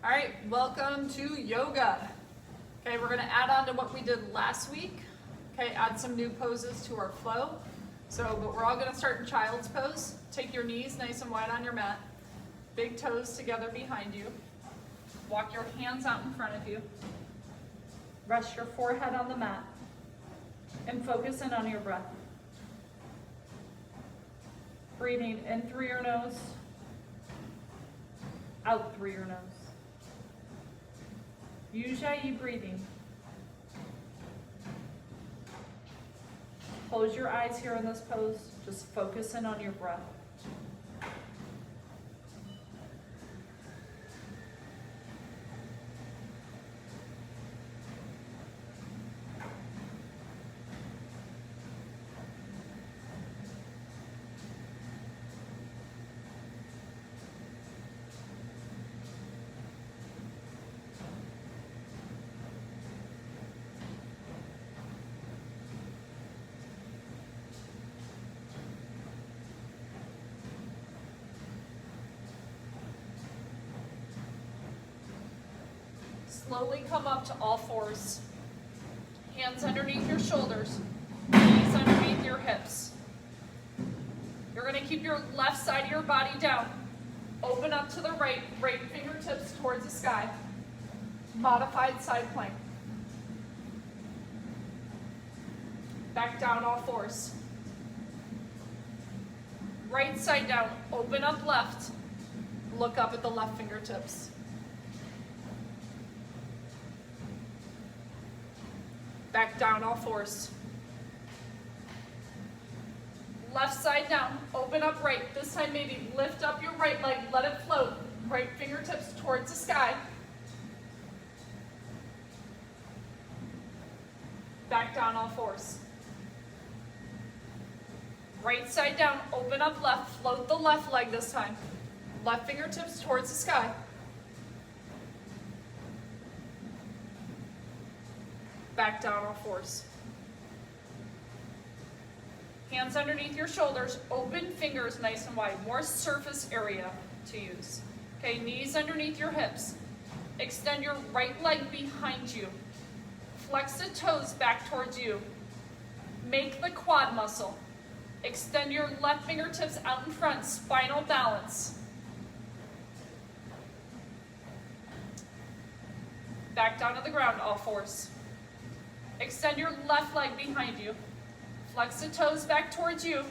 All right, welcome to yoga. Okay, we're gonna add on to what we did last week. Okay, add some new poses to our flow. But we're all gonna start in child's pose. Take your knees nice and wide on your mat. Big toes together behind you. Walk your hands out in front of you. Rest your forehead on the mat. And focus in on your breath. Breathing in through your nose, out through your nose. Ujjayi breathing. Close your eyes here in this pose. Just focus in on your breath. Slowly come up to all fours. Hands underneath your shoulders, knees underneath your hips. You're gonna keep your left side of your body down. Open up to the right, right fingertips towards the sky. Modified side plank. Back down all fours. Right side down, open up left. Look up at the left fingertips. Back down all fours. Left side down, open up right. This time maybe lift up your right leg, let it float. Right fingertips towards the sky. Back down all fours. Right side down, open up left, float the left leg this time. Left fingertips towards the sky. Back down all fours. Hands underneath your shoulders, open fingers nice and wide, more surface area to use. Okay, knees underneath your hips. Extend your right leg behind you. Flex the toes back towards you. Make the quad muscle. Extend your left fingertips out in front, spinal balance. Back down to the ground, all fours. Extend your left leg behind you. Flex the toes back towards you.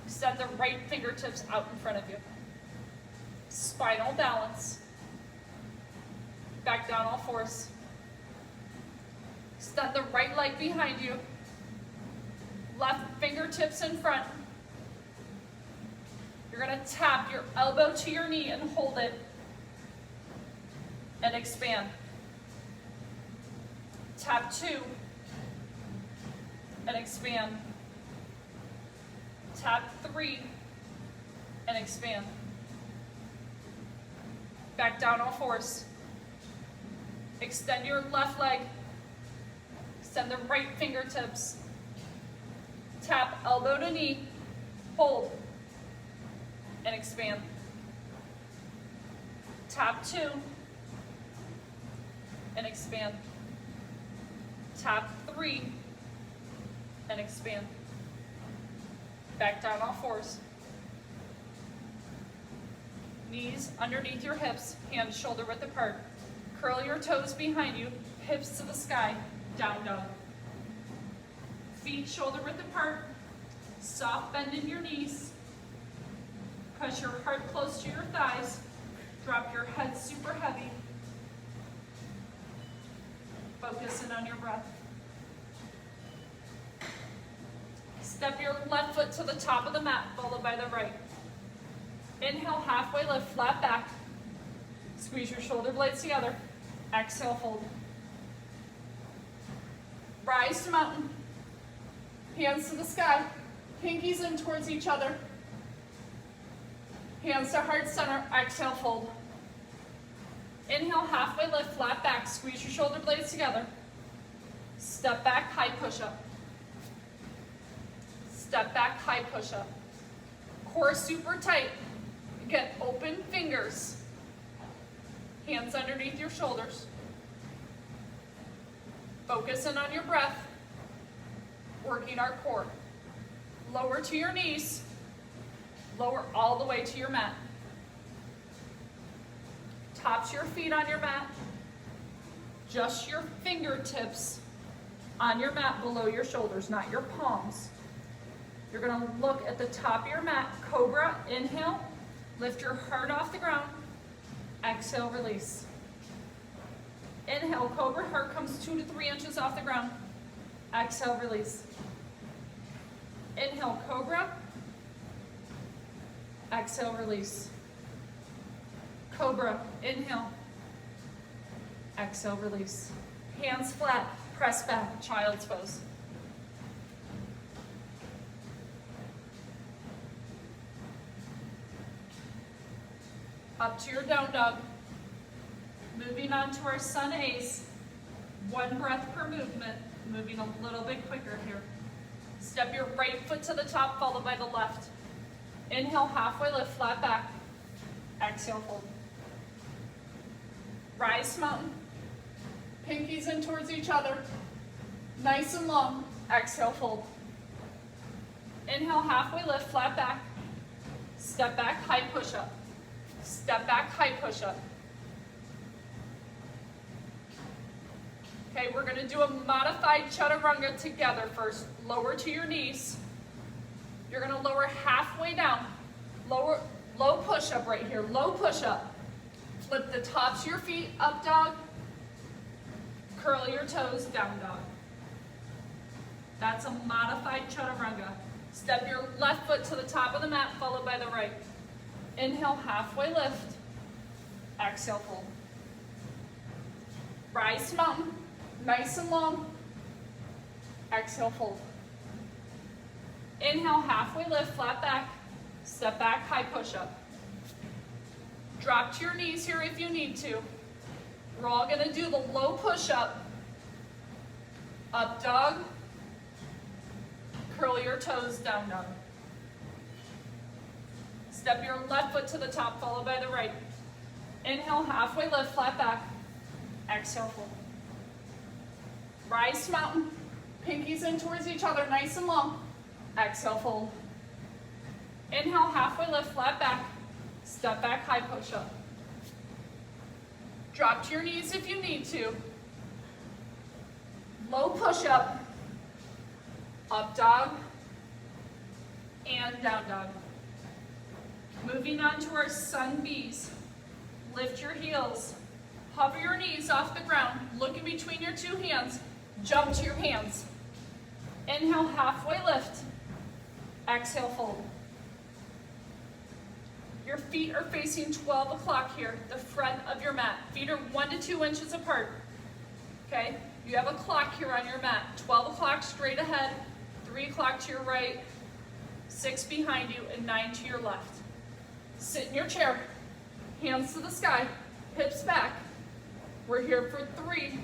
Extend the right fingertips out in front of you. Spinal balance. Back down all fours. Extend the right leg behind you. Left fingertips in front. You're going to tap your elbow to your knee and hold it. And expand. Tap 2. And expand. Tap 3 and expand. Back down all fours. Extend your left leg. Extend the right fingertips. Tap elbow to knee. Hold and expand. Tap 2 and expand. Tap 3 and expand. Back down all fours. Knees underneath your hips, hands shoulder width apart. Curl your toes behind you, hips to the sky, down dog. Feet shoulder width apart, soft bend in your knees. Press your heart close to your thighs. Drop your head super heavy. Focus in on your breath. Step your left foot to the top of the mat, followed by the right. Inhale, halfway lift, flat back. Squeeze your shoulder blades together. Exhale, fold. Rise to mountain. Hands to the sky. Pinkies in towards each other. Hands to heart center. Exhale, fold. Inhale, halfway lift, flat back. Squeeze your shoulder blades together. Step back, high push-up. Step back, high push-up. Core super tight. Get open fingers. Hands underneath your shoulders. Focus in on your breath. Working our core. Lower to your knees. Lower all the way to your mat. Tops your feet on your mat. Just your fingertips on your mat below your shoulders, not your palms. You're gonna look at the top of your mat, cobra, inhale, lift your heart off the ground, exhale, release. Inhale, cobra, heart comes 2 to 3 inches off the ground, exhale, release. Inhale, cobra, exhale, release. Cobra, inhale, exhale, release. Hands flat, press back, child's pose. Up to your down dog. Moving on to our sun ace. 1 breath per movement, moving a little bit quicker here. Step your right foot to the top, followed by the left. Inhale, halfway lift, flat back. Exhale, fold. Rise mountain. Pinkies in towards each other. Nice and long. Exhale, fold. Inhale, halfway lift, flat back. Step back, high push up. Step back, high push up. Okay, we're gonna do a modified chaturanga together first. Lower to your knees. You're gonna lower halfway down. Low push up right here, low push up. Flip the tops of your feet, up dog. Curl your toes, down dog. That's a modified chaturanga. Step your left foot to the top of the mat, followed by the right. Inhale, halfway lift. Exhale, fold. Rise to mountain, nice and long. Exhale, fold. Inhale, halfway lift, flat back. Step back, high push up. Drop to your knees here if you need to. We're all gonna do the low push up. Up dog. Curl your toes, down dog. Step your left foot to the top, followed by the right. Inhale, halfway lift, flat back. Exhale, fold. Rise to mountain. Pinkies in towards each other, nice and long. Exhale, fold. Inhale, halfway lift, flat back. Step back, high push up. Drop to your knees if you need to. Low push up. Up dog. And down dog. Moving on to our sun bees. Lift your heels. Hover your knees off the ground. Look in between your 2 hands. Jump to your hands. Inhale, halfway lift. Exhale, fold. Your feet are facing 12 o'clock here, the front of your mat. Feet are 1 to 2 inches apart. Okay? You have a clock here on your mat. 12 o'clock straight ahead, 3 o'clock to your right, 6 behind you, and 9 to your left. Sit in your chair. Hands to the sky, hips back. We're here for 3.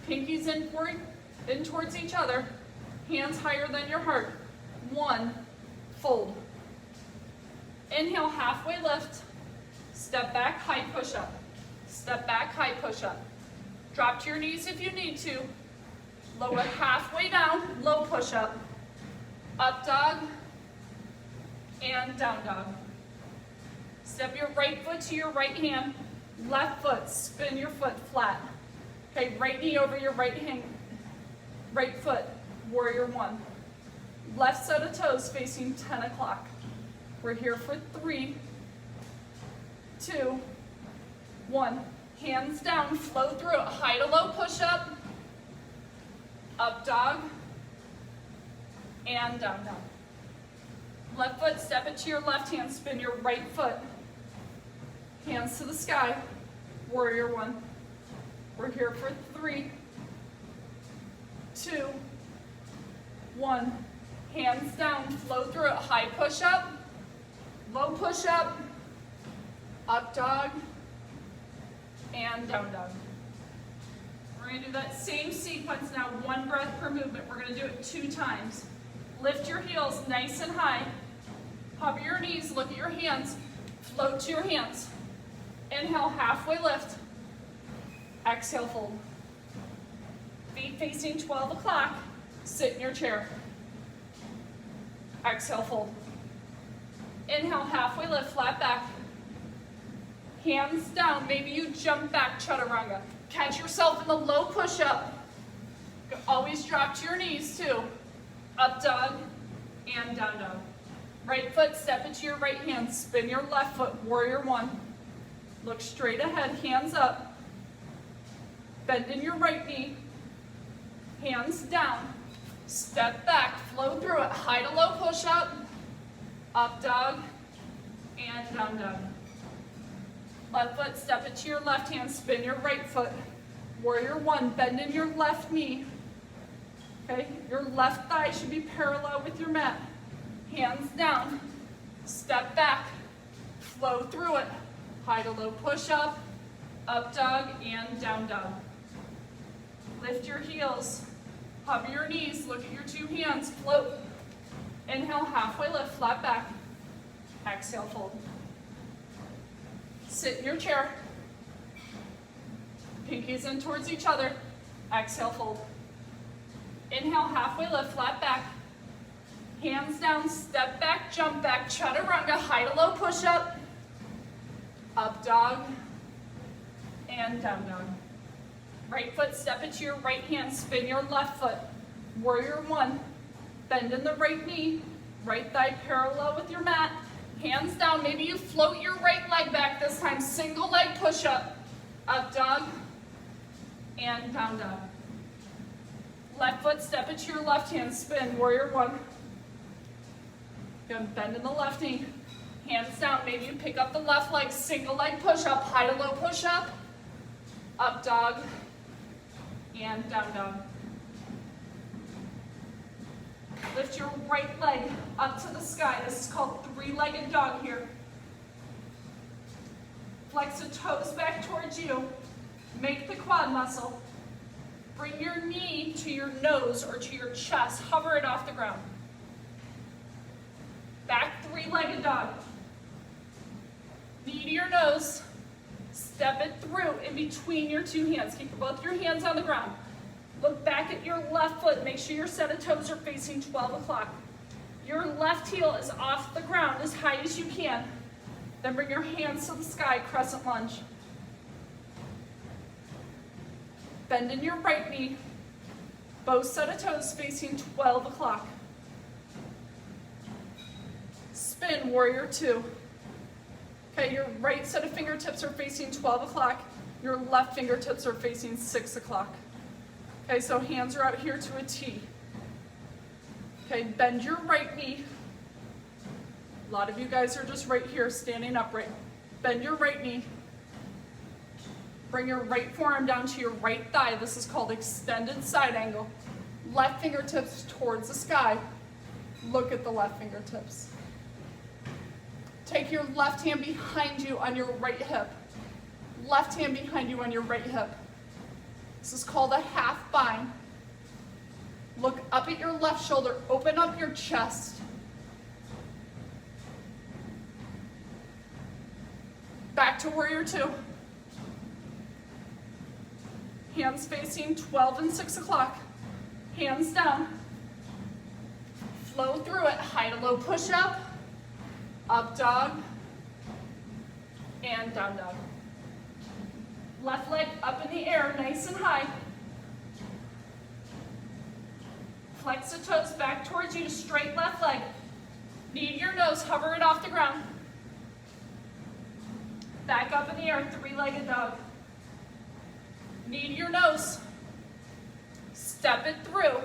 Pinkies in towards each other. Hands higher than your heart. 1, fold. Inhale, halfway lift. Step back, high push up. Step back, high push up. Drop to your knees if you need to. Lower halfway down, low push up. Up dog and down dog. Step your right foot to your right hand. Left foot, spin your foot flat. Okay, right knee over your right foot, warrior 1. Left set of toes facing 10 o'clock. We're here for 3, 2, 1. Hands down, flow through it. High to low push up. Up dog. And down dog. Left foot, step it to your left hand, spin your right foot. Hands to the sky. Warrior 1. We're here for 3, 2, 1. Hands down, flow through it. High push up. Low push up, dog, and down dog. We're gonna do that same sequence now, 1 breath per movement. We're gonna do it 2 times. Lift your heels nice and high. Hover your knees, look at your hands. Float to your hands. Inhale, halfway lift. Exhale, fold. Feet facing 12 o'clock. Sit in your chair. Exhale, fold. Inhale, halfway lift, flat back. Hands down, maybe you jump back, chaturanga. Catch yourself in the low push-up. Always drop to your knees too. Up dog and down dog. Right foot, step into your right hand. Spin your left foot, warrior one. Look straight ahead, hands up. Bend in your right knee. Hands down. Step back, flow through it. High to low push-up. Up dog and down dog. Left foot, step into your left hand, spin your right foot. Warrior one, bend in your left knee. Okay, your left thigh should be parallel with your mat. Hands down, step back, flow through it. High to low push-up, up dog and down dog. Lift your heels, hover your knees, look at your two hands, float. Inhale, halfway lift, flat back. Exhale, fold. Sit in your chair. Pinkies in towards each other. Exhale, fold. Inhale, halfway lift, flat back. Hands down, step back, jump back, chaturanga, high to low push-up. Up dog and down dog. Right foot, step into your right hand, spin your left foot. Warrior one, bend in the right knee, right thigh parallel with your mat. Hands down, maybe you float your right leg back this time, single leg push-up. Up dog and down dog. Left foot, step into your left hand, spin, warrior one. Good, bend in the left knee. Hands down, maybe you pick up the left leg, single leg push-up, high to low push-up. Up dog and down dog. Lift your right leg up to the sky. This is called three-legged dog here. Flex the toes back towards you. Make the quad muscle. Bring your knee to your nose or to your chest. Hover it off the ground. Back three-legged dog. Knee to your nose. Step it through in between your two hands. Keep both your hands on the ground. Look back at your left foot. Make sure your set of toes are facing 12 o'clock. Your left heel is off the ground as high as you can. Then bring your hands to the sky, crescent lunge. Bend in your right knee. Both set of toes facing 12 o'clock. Spin, warrior two. Okay, your right set of fingertips are facing 12 o'clock. Your left fingertips are facing 6 o'clock. Okay, so hands are out here to a T. Okay, bend your right knee. A lot of you guys are just right here, standing upright. Bend your right knee. Bring your right forearm down to your right thigh. This is called extended side angle. Left fingertips towards the sky. Look at the left fingertips. Take your left hand behind you on your right hip. Left hand behind you on your right hip. This is called a half bind. Look up at your left shoulder. Open up your chest. Back to warrior two. Hands facing 12 and 6 o'clock. Hands down. Flow through it. High to low push up. Up dog. And down dog. Left leg up in the air, nice and high. Flex the toes back towards you to straight left leg. Knee to your nose, hover it off the ground. Back up in the air, three-legged dog. Knee to your nose. Step it through.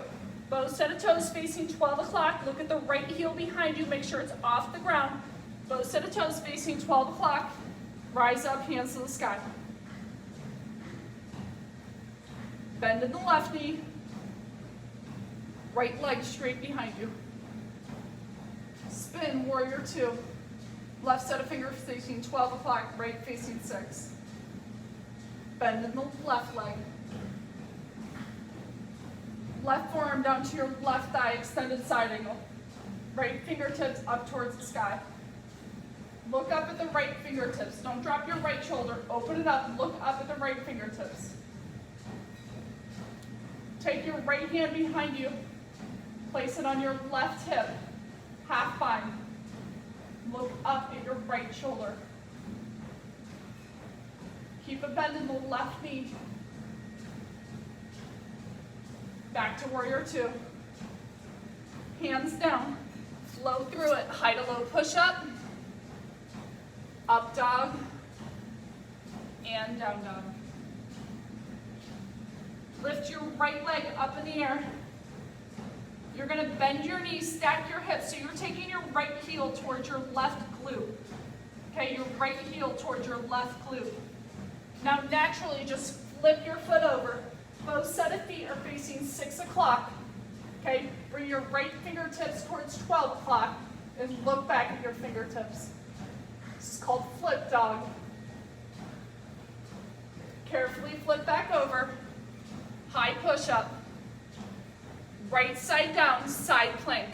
Both set of toes facing 12 o'clock. Look at the right heel behind you. Make sure it's off the ground. Both set of toes facing 12 o'clock. Rise up, hands to the sky. Bend in the left knee. Right leg straight behind you. Spin, warrior two. Left set of fingers facing 12 o'clock, right facing 6. Bend in the left leg. Left forearm down to your left thigh, extended side angle. Right fingertips up towards the sky. Look up at the right fingertips. Don't drop your right shoulder. Open it up. Look up at the right fingertips. Take your right hand behind you. Place it on your left hip. Half bind. Look up at your right shoulder. Keep a bend in the left knee. Back to warrior two. Hands down. Flow through it. High to low push-up. Up dog. And down dog. Lift your right leg up in the air. You're going to bend your knees, stack your hips, so you're taking your right heel towards your left glute. Okay, your right heel towards your left glute. Now naturally, just flip your foot over. Both set of feet are facing 6 o'clock. Okay, bring your right fingertips towards 12 o'clock and look back at your fingertips. This is called flip dog. Carefully flip back over. High push-up. Right side down, side plank.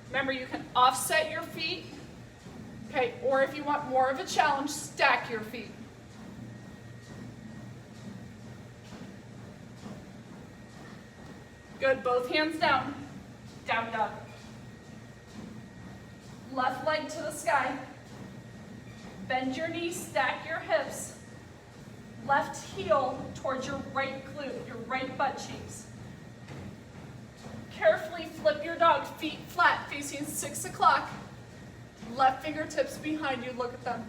Remember, you can offset your feet, okay, or if you want more of a challenge, stack your feet. Good, both hands down. Down dog. Left leg to the sky. Bend your knees, stack your hips. Left heel towards your right glute, your right butt cheeks. Carefully flip your dog, feet flat, facing 6 o'clock. Left fingertips behind you, look at them.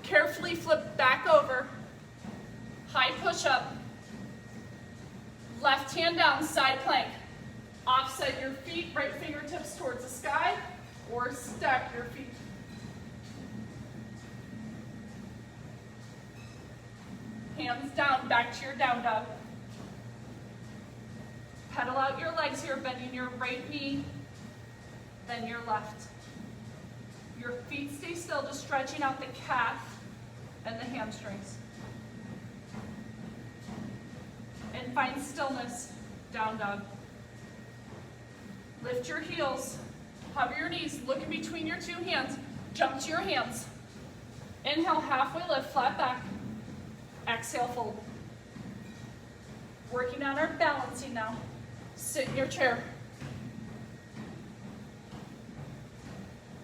Carefully flip back over. High push-up. Left hand down, side plank. Offset your feet, right fingertips towards the sky, or stack your feet. Hands down, back to your down dog. Pedal out your legs here, bending your right knee, then your left. Your feet stay still, just stretching out the calf and the hamstrings. And find stillness, down dog. Lift your heels, hover your knees, look in between your two hands, jump to your hands. Inhale, halfway lift, flat back. Exhale, fold. Working on our balancing now. Sit in your chair.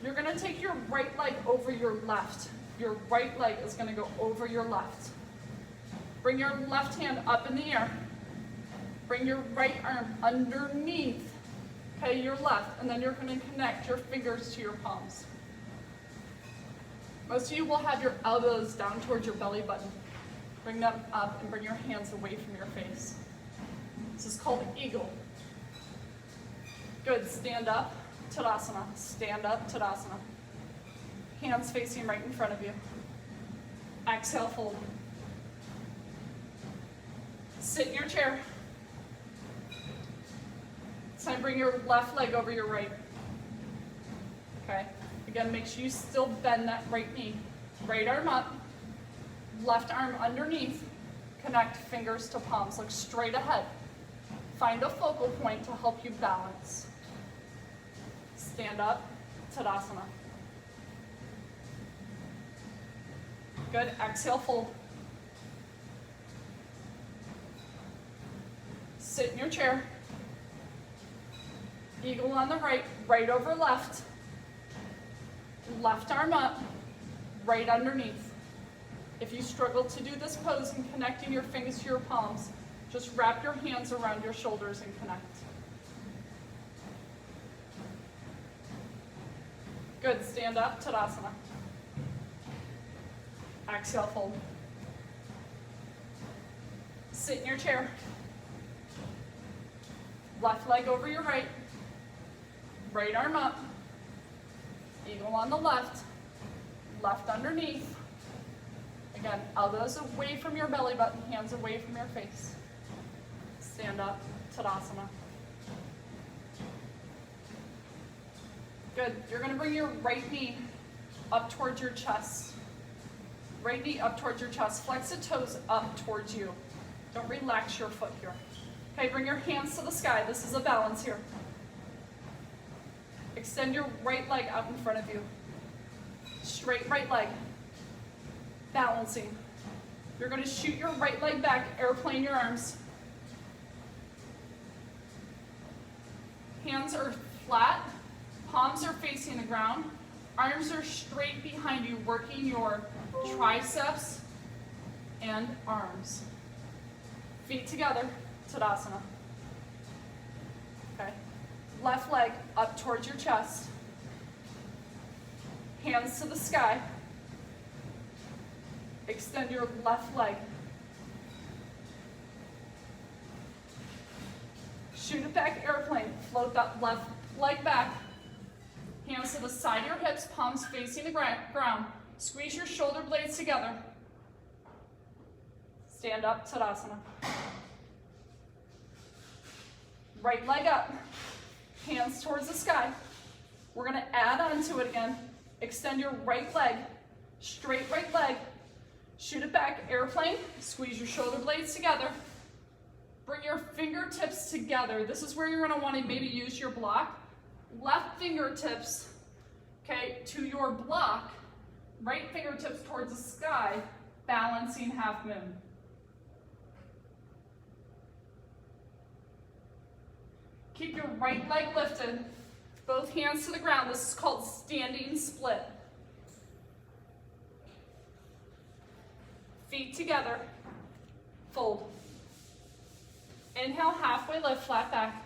You're going to take your right leg over your left. Your right leg is going to go over your left. Bring your left hand up in the air. Bring your right arm underneath, okay, your left, and then you're going to connect your fingers to your palms. Most of you will have your elbows down towards your belly button. Bring them up and bring your hands away from your face. This is called eagle. Good, stand up, Tadasana. Stand up, Tadasana. Hands facing right in front of you. Exhale, fold. Sit in your chair. It's time to bring your left leg over your right. Okay, again, make sure you still bend that right knee. Right arm up. Left arm underneath, connect fingers to palms, look straight ahead. Find a focal point to help you balance. Stand up, Tadasana. Good, exhale, fold. Sit in your chair. Eagle on the right, right over left. Left arm up, right underneath. If you struggle to do this pose and connecting your fingers to your palms, just wrap your hands around your shoulders and connect. Good, stand up, Tadasana. Exhale, fold. Sit in your chair. Left leg over your right. Right arm up. Eagle on the left. Left underneath. Again, elbows away from your belly button, hands away from your face. Stand up, Tadasana. Good. You're going to bring your right knee up towards your chest. Right knee up towards your chest. Flex the toes up towards you. Don't relax your foot here. Okay, bring your hands to the sky. This is a balance here. Extend your right leg out in front of you. Straight right leg. Balancing. You're gonna shoot your right leg back, airplane your arms. Hands are flat, palms are facing the ground, arms are straight behind you, working your triceps and arms. Feet together, Tadasana. Okay. Left leg up towards your chest. Hands to the sky. Extend your left leg. Shoot it back, airplane. Float that left leg back. Hands to the side of your hips, palms facing the ground. Squeeze your shoulder blades together. Stand up, Tadasana. Right leg up. Hands towards the sky. We're gonna add on to it again. Extend your right leg, straight right leg. Shoot it back, airplane. Squeeze your shoulder blades together. Bring your fingertips together. This is where you're gonna wanna maybe use your block. Left fingertips, okay, to your block. Right fingertips towards the sky, balancing half moon. Keep your right leg lifted, both hands to the ground. This is called standing split. Feet together, fold. Inhale, halfway lift, flat back.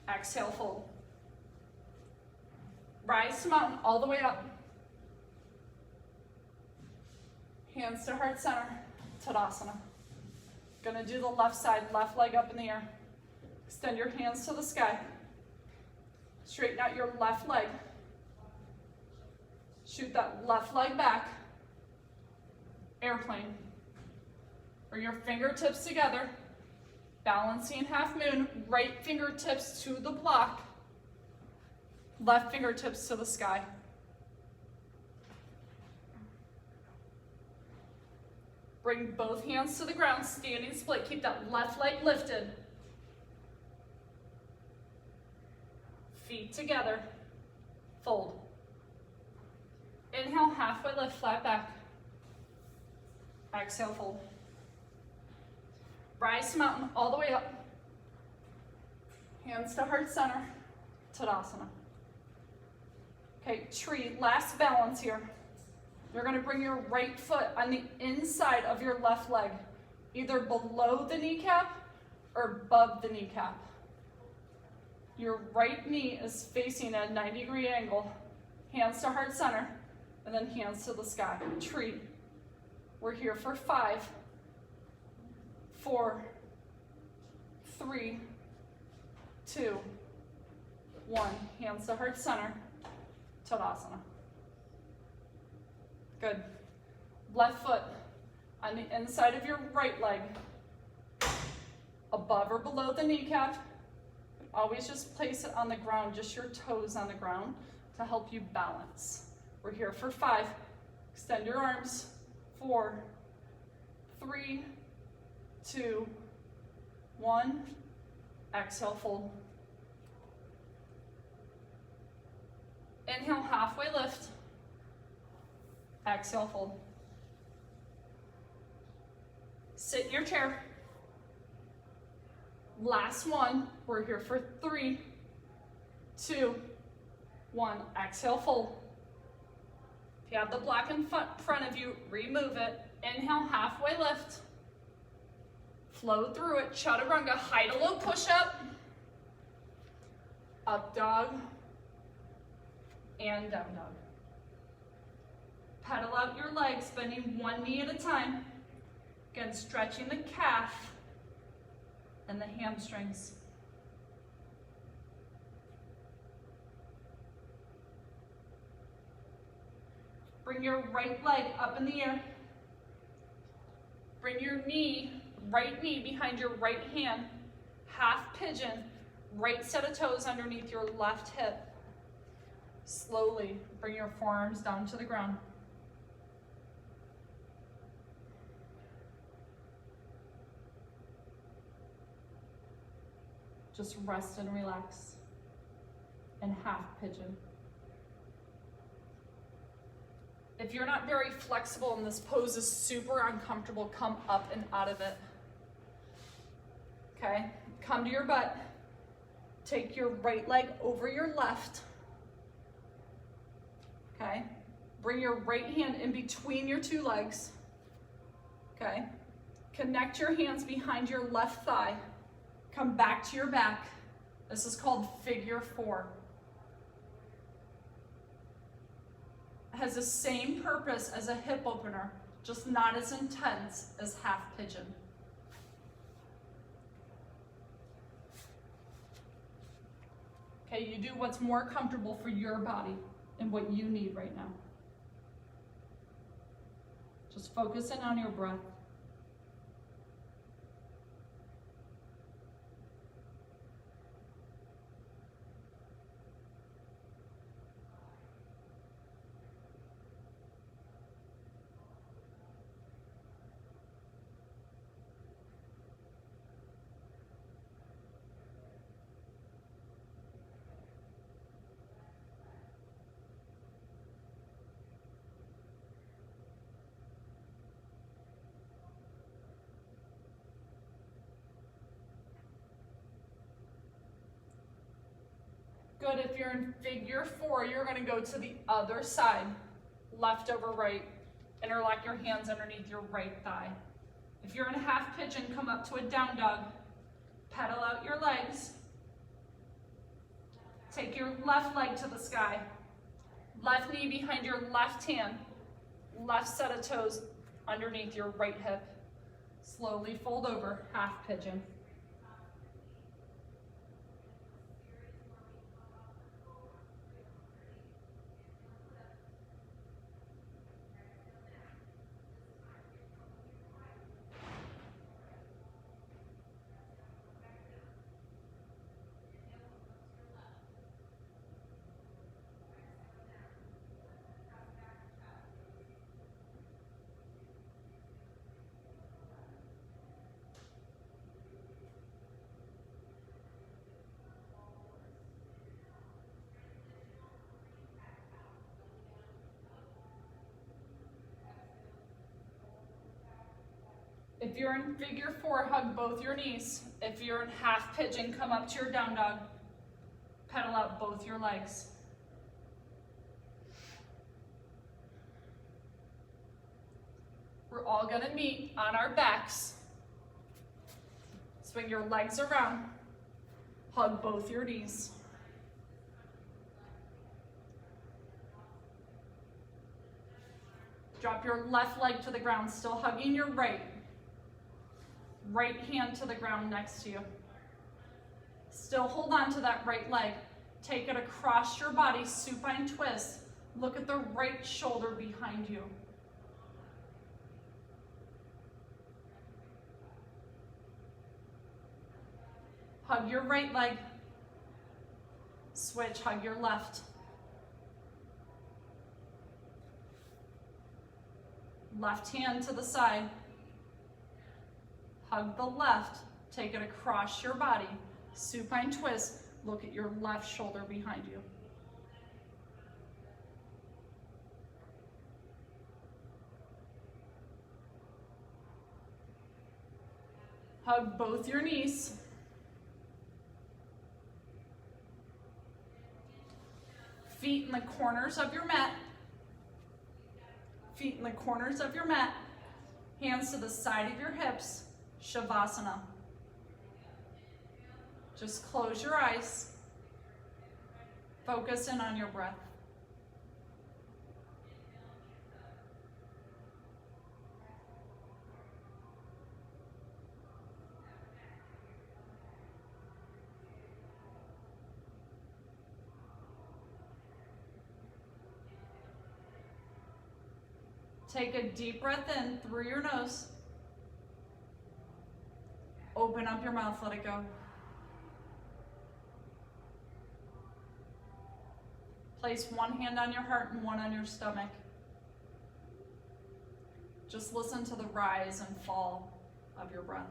Exhale, fold. Rise to mountain all the way up. Hands to heart center, Tadasana. Gonna do the left side, left leg up in the air. Extend your hands to the sky. Straighten out your left leg. Shoot that left leg back. Airplane. Bring your fingertips together. Balancing half moon. Right fingertips to the block. Left fingertips to the sky. Bring both hands to the ground, standing split. Keep that left leg lifted. Feet together, fold. Inhale, halfway lift, flat back. Exhale, fold. Rise to mountain all the way up. Hands to heart center, Tadasana. Okay, tree, last balance here. You're gonna bring your right foot on the inside of your left leg, either below the kneecap or above the kneecap. Your right knee is facing at a 90-degree angle. Hands to heart center, and then hands to the sky. Tree. We're here for 5, 4, 3, 2, 1. Hands to heart center, Tadasana. Good. Left foot on the inside of your right leg, above or below the kneecap. Always just place it on the ground, just your toes on the ground to help you balance. We're here for 5. Extend your arms. 4, 3, 2, 1. Exhale, fold. Inhale, halfway lift. Exhale, fold. Sit in your chair. Last one. We're here for 3, 2, 1. Exhale, fold. If you have the block in front of you, remove it. Inhale, halfway lift. Flow through it. Chaturanga, high to low push-up. Up dog. And down dog. Pedal out your legs, bending one knee at a time. Again, stretching the calf and the hamstrings. Bring your right leg up in the air. Bring your knee, right knee behind your right hand. Half pigeon, right set of toes underneath your left hip. Slowly bring your forearms down to the ground. Just rest and relax. And half pigeon. If you're not very flexible and this pose is super uncomfortable, come up and out of it. Okay, come to your butt. Take your right leg over your left. Okay, bring your right hand in between your two legs. Okay, connect your hands behind your left thigh. Come back to your back. This is called figure 4. It has the same purpose as a hip opener, just not as intense as half pigeon. Okay, you do what's more comfortable for your body and what you need right now. Just focus in on your breath. Good, if you're in figure 4, you're gonna go to the other side, left over right. Interlock your hands underneath your right thigh. If you're in half pigeon, come up to a down dog. Pedal out your legs. Take your left leg to the sky. Left knee behind your left hand. Left set of toes underneath your right hip. Slowly fold over, half pigeon. If you're in figure 4, hug both your knees. If you're in half pigeon, come up to your down dog. Pedal out both your legs. We're all gonna meet on our backs. Swing your legs around. Hug both your knees. Drop your left leg to the ground, still hugging your right. Right hand to the ground next to you. Still hold on to that right leg. Take it across your body, supine twist. Look at the right shoulder behind you. Hug your right leg. Switch, hug your left. Left hand to the side. Hug the left, take it across your body. Supine twist, look at your left shoulder behind you. Hug both your knees. Feet in the corners of your mat. Feet in the corners of your mat. Hands to the side of your hips. Shavasana. Just close your eyes. Focus in on your breath. Take a deep breath in through your nose. Open up your mouth, let it go. Place one hand on your heart and one on your stomach. Just listen to the rise and fall of your breath.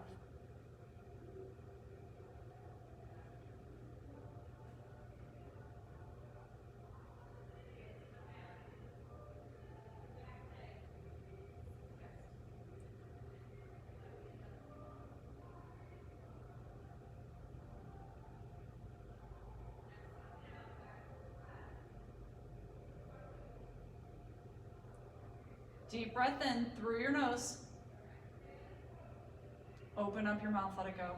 Deep breath in through your nose. Open up your mouth, let it go.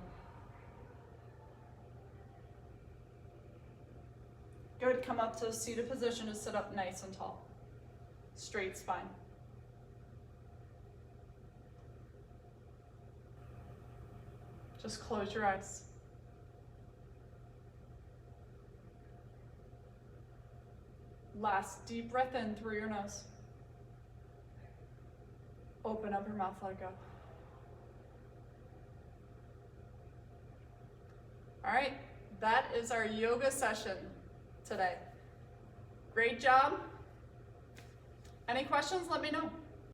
Good, come up to a seated position to sit up nice and tall. Straight spine. Just close your eyes. Last deep breath in through your nose. Open up your mouth, let it go. All right, that is our yoga session today. Great job. Any questions, let me know.